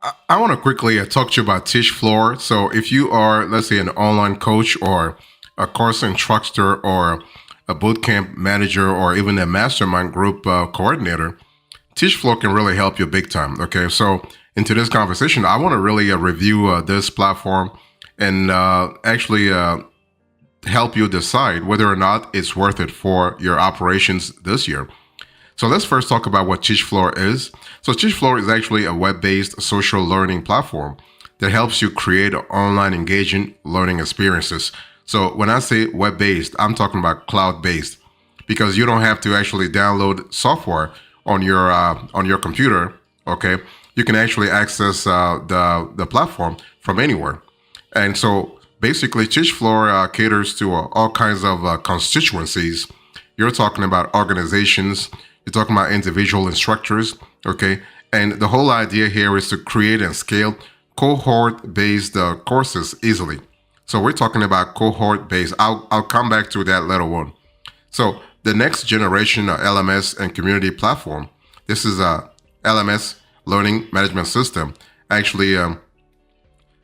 I want to quickly talk to you about Teachfloor. So, if you are, let's say, an online coach or a course instructor or a bootcamp manager or even a mastermind group coordinator, Teachfloor can really help you big time. Okay, so in today's conversation, I want to really review this platform and actually help you decide whether or not it's worth it for your operations this year. So let's first talk about what Teachfloor is. So Teachfloor is actually a web-based social learning platform that helps you create online engaging learning experiences. So when I say web-based, I'm talking about cloud-based because you don't have to actually download software on your computer. Okay, you can actually access the platform from anywhere. And so basically, Teachfloor caters to all kinds of constituencies. You're talking about organizations, you're talking about individual instructors, okay? And the whole idea here is to create and scale cohort-based courses easily. So we're talking about cohort-based. I'll come back to that later on. So the next generation LMS and community platform. This is a LMS learning management system. Actually,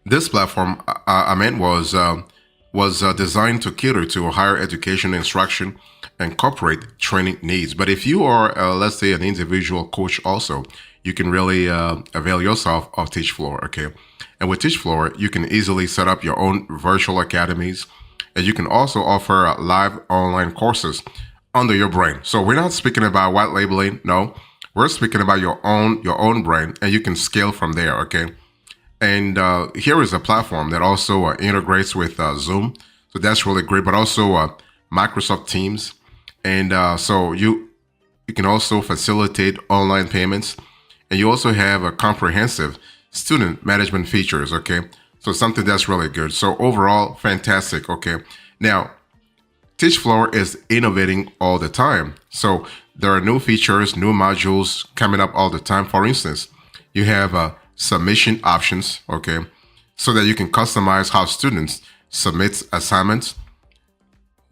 this platform I meant was designed to cater to higher education instruction and corporate training needs. But if you are, let's say, an individual coach, also, you can really avail yourself of Teachfloor. Okay, and with Teachfloor, you can easily set up your own virtual academies, and you can also offer live online courses under your brand. So we're not speaking about white labeling. No, we're speaking about your own brand, and you can scale from there. Okay. And here is a platform that also integrates with Zoom. So that's really great, but also Microsoft Teams. And so you can also facilitate online payments. And you also have a comprehensive student management features, okay? So something that's really good. So overall, fantastic, okay? Now, Teachfloor is innovating all the time. So there are new features, new modules coming up all the time. For instance, you have submission options, okay, so that you can customize how students submit assignments.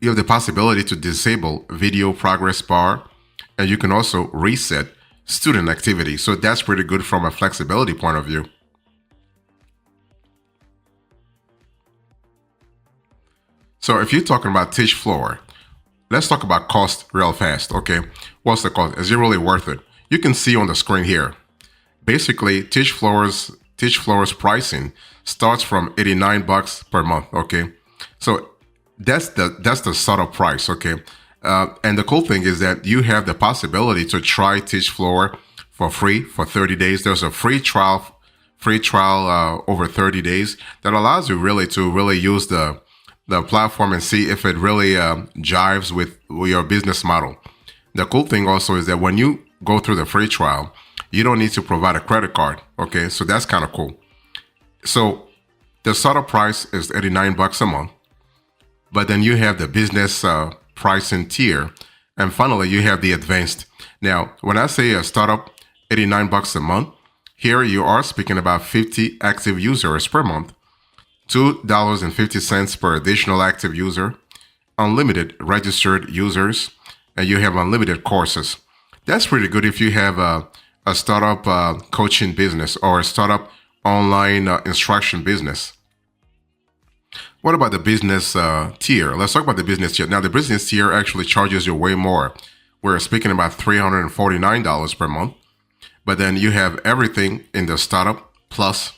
You have the possibility to disable video progress bar, and you can also reset student activity. So that's pretty good from a flexibility point of view. So if you're talking about Teachfloor, let's talk about cost real fast, okay? What's the cost? Is it really worth it? You can see on the screen here. Basically, Teachfloor's pricing starts from $89 per month. Okay, so that's the startup price. Okay, and the cool thing is that you have the possibility to try Teachfloor for free for 30 days. There's a free trial over 30 days that allows you really to really use the platform and see if it really jives with your business model. The cool thing also is that when you go through the free trial, you don't need to provide a credit card. Okay, so that's kind of cool. So the startup price is $89 a month, but then you have the business pricing tier, and finally you have the advanced. Now, when I say a startup, $89 a month, here you are speaking about 50 active users per month, $2.50 per additional active user, unlimited registered users, and you have unlimited courses. That's pretty good if you have a startup coaching business or a startup online instruction business. What about the business tier? Let's talk about the business tier. Now, the business tier actually charges you way more. We're speaking about $349 per month. But then you have everything in the startup plus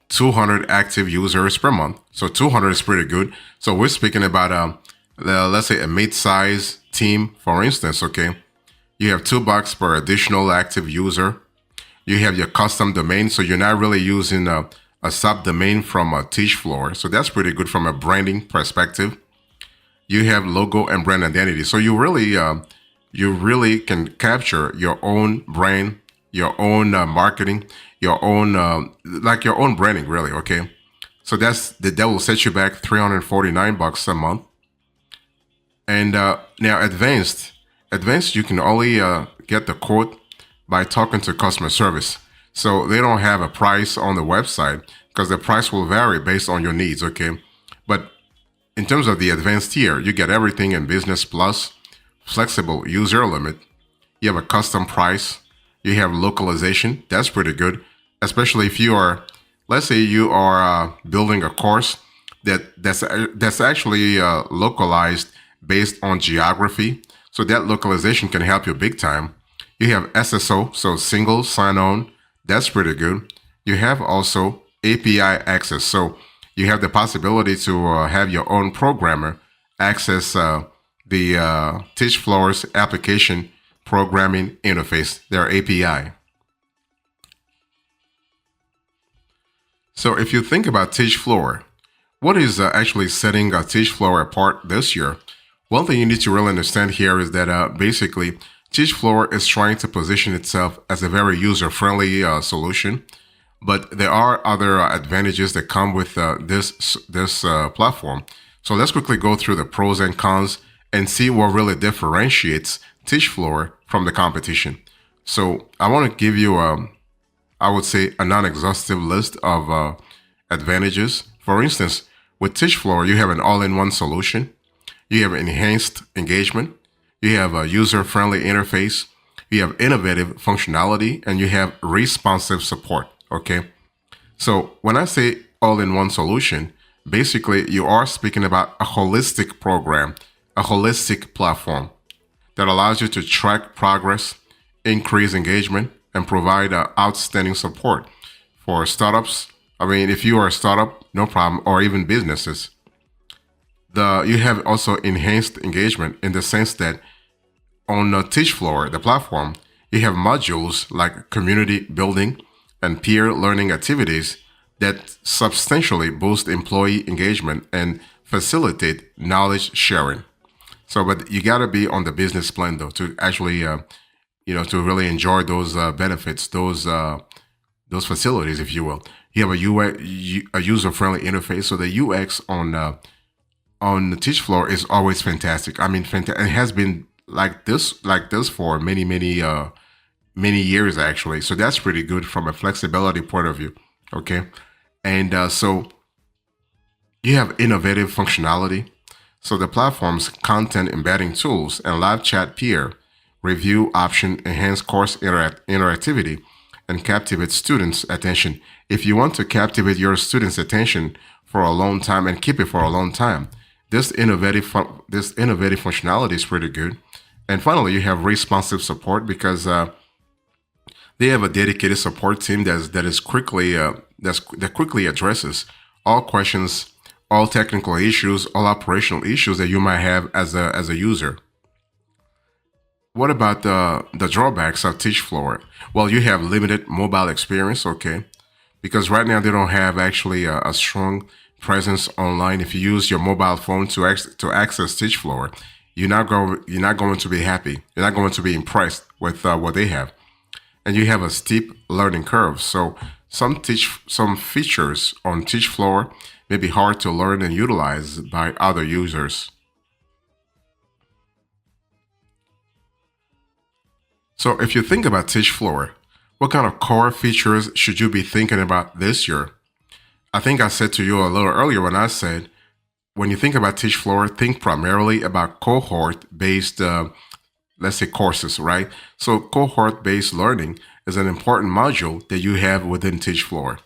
200 active users per month. So 200 is pretty good. So we're speaking about, let's say, a mid-size team, for instance, okay? You have $2 per additional active user. You have your custom domain, so you're not really using a subdomain from a Teachfloor. So that's pretty good from a branding perspective. You have logo and brand identity, so you really can capture your own brand, your own marketing, your own like your own branding, really. Okay, so that will set you back $349 a month. And now advanced, you can only get the quote by talking to customer service. So they don't have a price on the website because the price will vary based on your needs. Okay, but in terms of the advanced tier, you get everything in Business Plus, flexible user limit. You have a custom price. You have localization. That's pretty good. especially if you are, let's say you are building a course that's actually localized based on geography. So that localization can help you big time. You have SSO, so single sign-on. That's pretty good. You have also API access. So you have the possibility to have your own programmer access the Teachfloor's application programming interface, their API. So if you think about Teachfloor, what is actually setting Teachfloor apart this year? One thing you need to really understand here is that basically Teachfloor is trying to position itself as a very user-friendly solution, but there are other advantages that come with this platform. So let's quickly go through the pros and cons and see what really differentiates Teachfloor from the competition. So I want to give you I would say, a non-exhaustive list of advantages. For instance, with Teachfloor, you have an all-in-one solution. You have enhanced engagement. You have a user-friendly interface. You have innovative functionality, and you have responsive support. Okay. So when I say all-in-one solution, basically you are speaking about a holistic program, a holistic platform that allows you to track progress, increase engagement, and provide outstanding support for startups. I mean, if you are a startup, no problem, or even businesses. You have also enhanced engagement in the sense that on Teachfloor, the platform, you have modules like community building and peer learning activities that substantially boost employee engagement and facilitate knowledge sharing. So, but you got to be on the business plan though to actually, to really enjoy those benefits, those facilities, if you will. You have a user-friendly interface, so the UX on the Teachfloor is always fantastic. I mean, it has been like this for many years actually. So that's pretty good from a flexibility point of view. Okay, and so you have innovative functionality. So the platform's content embedding tools and live chat peer review option enhance course interactivity and captivate students' attention. If you want to captivate your students' attention for a long time and keep it for a long time, this innovative functionality is pretty good. And finally, you have responsive support because they have a dedicated support team that quickly addresses all questions, all technical issues, all operational issues that you might have as a user. What about the drawbacks of Teachfloor? Well, you have limited mobile experience, okay, because right now they don't have actually a strong presence online. If you use your mobile phone to access Teachfloor, you're not going to be happy. You're not going to be impressed with what they have, and you have a steep learning curve. So some features on Teachfloor may be hard to learn and utilize by other users. So if you think about Teachfloor, what kind of core features should you be thinking about this year? I think I said to you a little earlier when I said, when you think about Teachfloor, think primarily about cohort-based, let's say, courses, right? So cohort-based learning is an important module that you have within Teachfloor.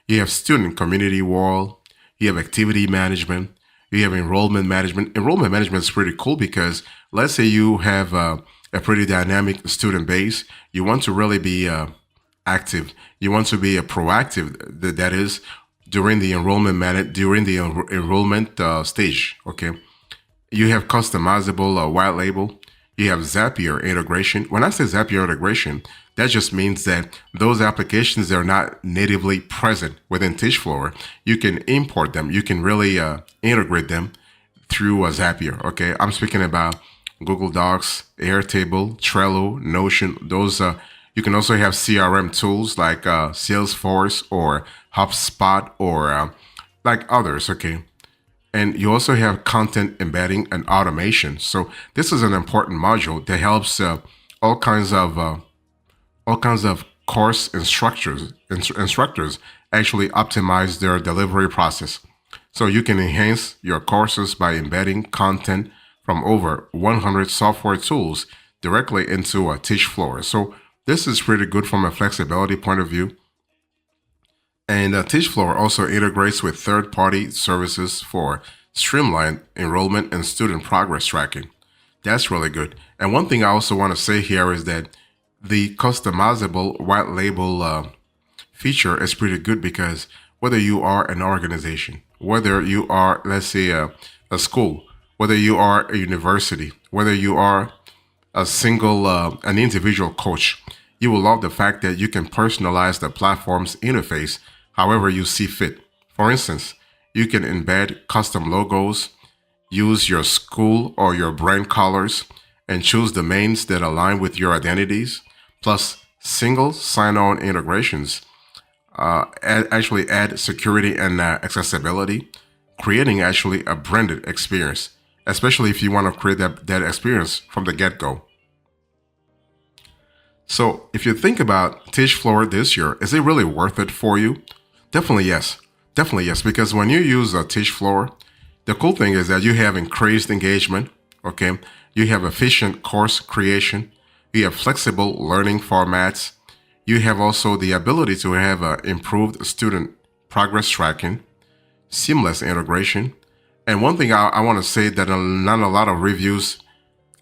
You have student community wall, you have activity management, you have enrollment management. Enrollment management is pretty cool because let's say you have a pretty dynamic student base. You want to really be active. You want to be a proactive. That is during the enrollment stage. Okay, you have customizable white label. You have Zapier integration. When I say Zapier integration, that just means that those applications that are not natively present within Teachfloor, you can import them. You can really integrate them through Zapier. Okay, I'm speaking about Google Docs, Airtable, Trello, Notion. Those you can also have CRM tools like Salesforce or HubSpot or like others. Okay, and you also have content embedding and automation. So this is an important module that helps all kinds of course instructors actually optimize their delivery process. So you can enhance your courses by embedding content from over 100 software tools directly into a Teachfloor. So this is pretty good from a flexibility point of view. And Teachfloor also integrates with third-party services for streamlined enrollment and student progress tracking. That's really good. And one thing I also want to say here is that the customizable white label feature is pretty good because whether you are an organization, whether you are, let's say, a school, whether you are a university, whether you are an individual coach, you will love the fact that you can personalize the platform's interface however you see fit. For instance, you can embed custom logos, use your school or your brand colors, and choose domains that align with your identities, plus single sign-on integrations actually add security and accessibility, creating actually a branded experience, especially if you want to create that experience from the get-go. So if you think about Teachfloor this year, is it really worth it for you? Definitely yes. Definitely yes, because when you use a Teachfloor, the cool thing is that you have increased engagement, okay? You have efficient course creation, you have flexible learning formats, you have also the ability to have improved student progress tracking, seamless integration. And one thing I want to say that not a lot of reviews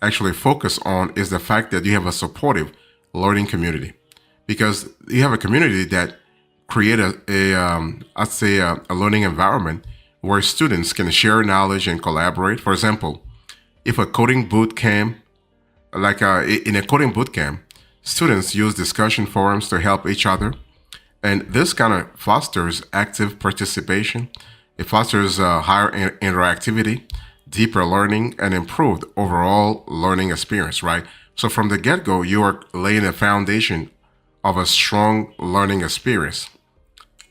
actually focus on is the fact that you have a supportive learning community, because you have a community that create I'd say a learning environment where students can share knowledge and collaborate. For example, if a coding boot camp, in a coding boot camp, students use discussion forums to help each other, and this kind of fosters active participation. It fosters higher interactivity, deeper learning, and improved overall learning experience, right? So from the get-go, you are laying a foundation of a strong learning experience.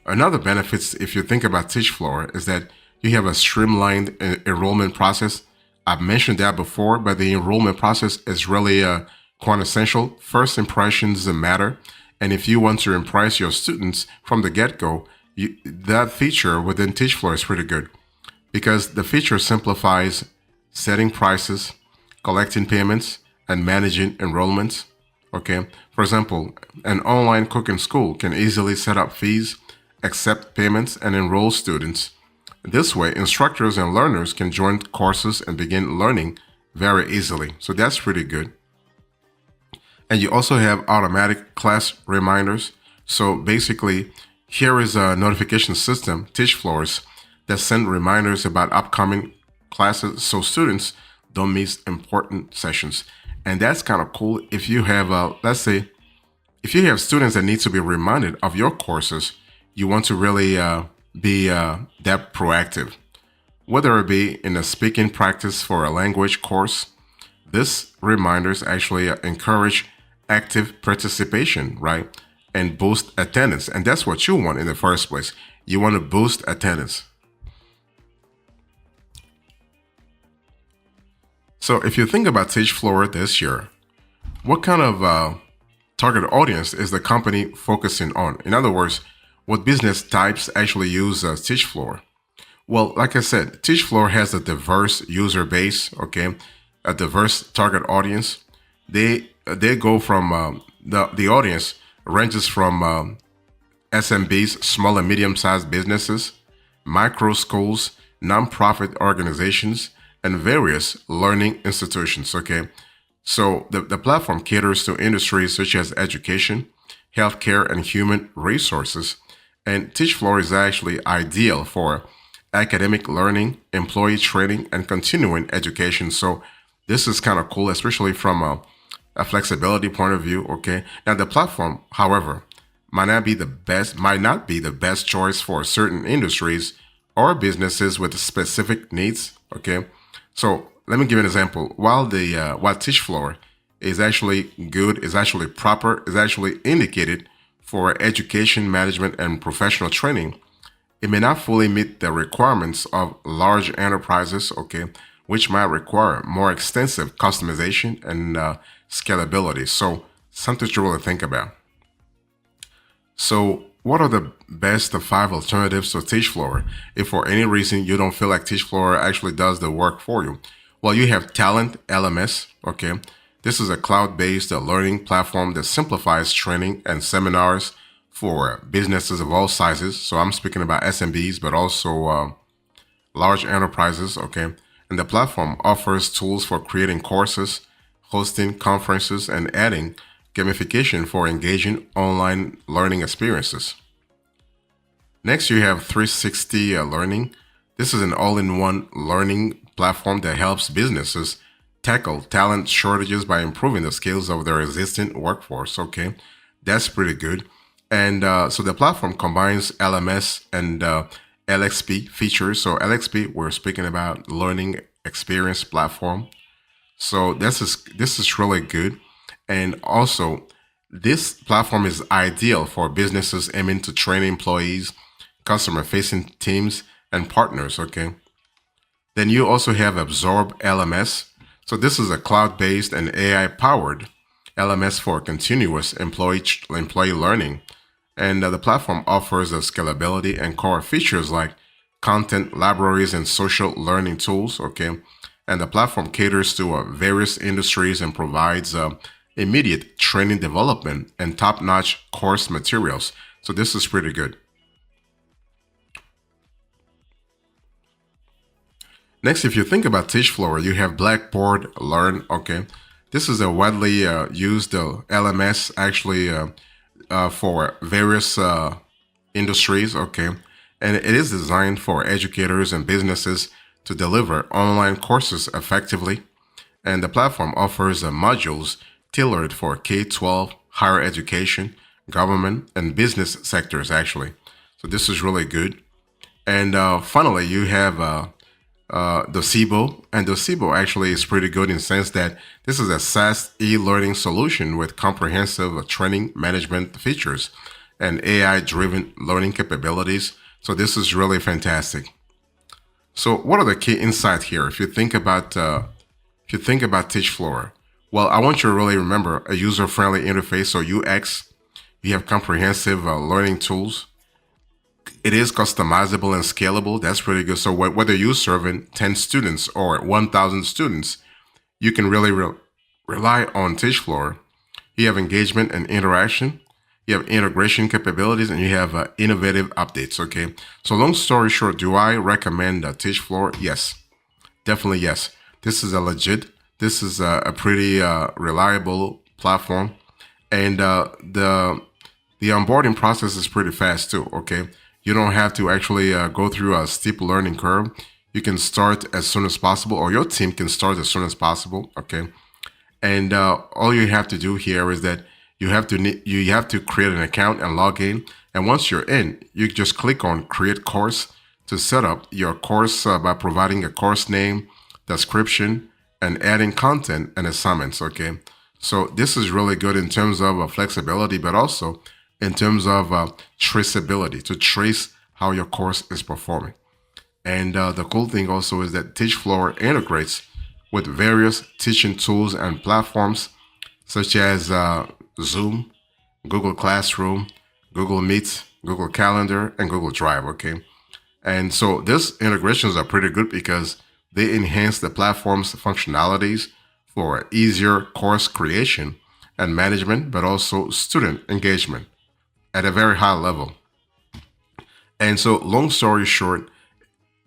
Another benefits, if you think about Teachfloor, is that you have a streamlined enrollment process. I've mentioned that before, but the enrollment process is really quite essential. First impressions matter, and if you want to impress your students from the get-go, that feature within Teachfloor is pretty good because the feature simplifies setting prices, collecting payments, and managing enrollments. Okay, for example, an online cooking school can easily set up fees, accept payments, and enroll students. This way, instructors and learners can join courses and begin learning very easily. So that's pretty good. And you also have automatic class reminders. So basically, here is a notification system, Teachfloors, that send reminders about upcoming classes so students don't miss important sessions. And that's kind of cool if you have, let's say, if you have students that need to be reminded of your courses, you want to really be that proactive. Whether it be in a speaking practice for a language course, this reminders actually encourage active participation, right? And boost attendance. And that's what you want in the first place. You want to boost attendance. So if you think about Teachfloor this year, what kind of target audience is the company focusing on? In other words, what business types actually use Teachfloor? Well, like I said, Teachfloor has a diverse user base, okay, a diverse target audience. They go from the audience ranges from SMBs, small and medium-sized businesses, micro schools, nonprofit organizations, and various learning institutions, okay? So the platform caters to industries such as education, healthcare, and human resources. And Teachfloor is actually ideal for academic learning, employee training, and continuing education. So this is kind of cool, especially from a flexibility point of view, okay? Now the platform, however, might not be the best choice for certain industries or businesses with specific needs, okay? So let me give you an example. While Teachfloor is actually good, is actually proper, is actually indicated for education management and professional training, it may not fully meet the requirements of large enterprises, okay, which might require more extensive customization and scalability. So something to really think about. So what are the best of 5 alternatives to Teachfloor if for any reason you don't feel like Teachfloor actually does the work for you? Well, you have Talent LMS, okay? This is a cloud-based learning platform that simplifies training and seminars for businesses of all sizes. So I'm speaking about SMBs, but also large enterprises, okay? And the platform offers tools for creating courses, hosting conferences, and adding gamification for engaging online learning experiences. Next, you have 360 Learning. This is an all-in-one learning platform that helps businesses tackle talent shortages by improving the skills of their existing workforce. Okay, that's pretty good. And so the platform combines LMS and LXP features. So LXP, we're speaking about learning experience platform. So this is really good. And also, this platform is ideal for businesses aiming to train employees, customer facing teams, and partners. Okay. Then you also have Absorb LMS. So this is a cloud-based and AI-powered LMS for continuous employee learning. And the platform offers a scalability and core features like content libraries and social learning tools. Okay. And the platform caters to various industries and provides immediate training development and top-notch course materials. So this is pretty good. Next, if you think about Teachfloor, you have Blackboard Learn. Okay, this is a widely used LMS actually for various industries. Okay, and it is designed for educators and businesses to deliver online courses effectively. And the platform offers modules tailored for K-12, higher education, government, and business sectors actually. So this is really good. And finally, you have Docebo, and Docebo actually is pretty good in the sense that this is a SaaS e-learning solution with comprehensive training management features and AI-driven learning capabilities. So this is really fantastic. So what are the key insights here? If you think about Teachfloor, well, I want you to really remember a user-friendly interface, so UX. You have comprehensive learning tools. It is customizable and scalable. That's pretty good. So whether you're serving 10 students or 1,000 students, you can really rely on Teachfloor. You have engagement and interaction. You have integration capabilities, and you have innovative updates. Okay. So long story short, do I recommend Teachfloor? Yes, definitely yes. This is a legit. This is a pretty reliable platform, and the onboarding process is pretty fast too. Okay. You don't have to actually go through a steep learning curve. You can start as soon as possible, or your team can start as soon as possible. Okay, and all you have to do here is that you have to create an account and log in. And once you're in, you just click on Create Course to set up your course by providing a course name, description, and adding content and assignments. Okay, so this is really good in terms of flexibility, but also in terms of traceability, to trace how your course is performing. And the cool thing also is that Teachfloor integrates with various teaching tools and platforms such as Zoom, Google Classroom, Google Meet, Google Calendar, and Google Drive. Okay, and so these integrations are pretty good because they enhance the platform's functionalities for easier course creation and management, but also student engagement at a very high level. And so, long story short,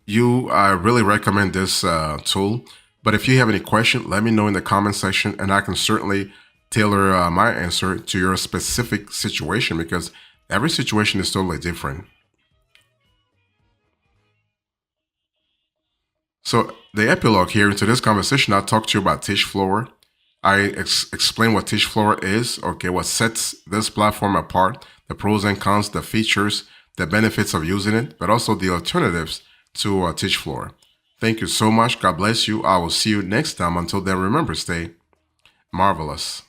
I really recommend this tool. But if you have any question, let me know in the comment section, and I can certainly tailor my answer to your specific situation because every situation is totally different. So the epilogue here into this conversation, I talked to you about Teachfloor. I explain what Teachfloor is, okay, what sets this platform apart, the pros and cons, the features, the benefits of using it, but also the alternatives to Teachfloor. Thank you so much. God bless you. I will see you next time. Until then, remember, stay marvelous.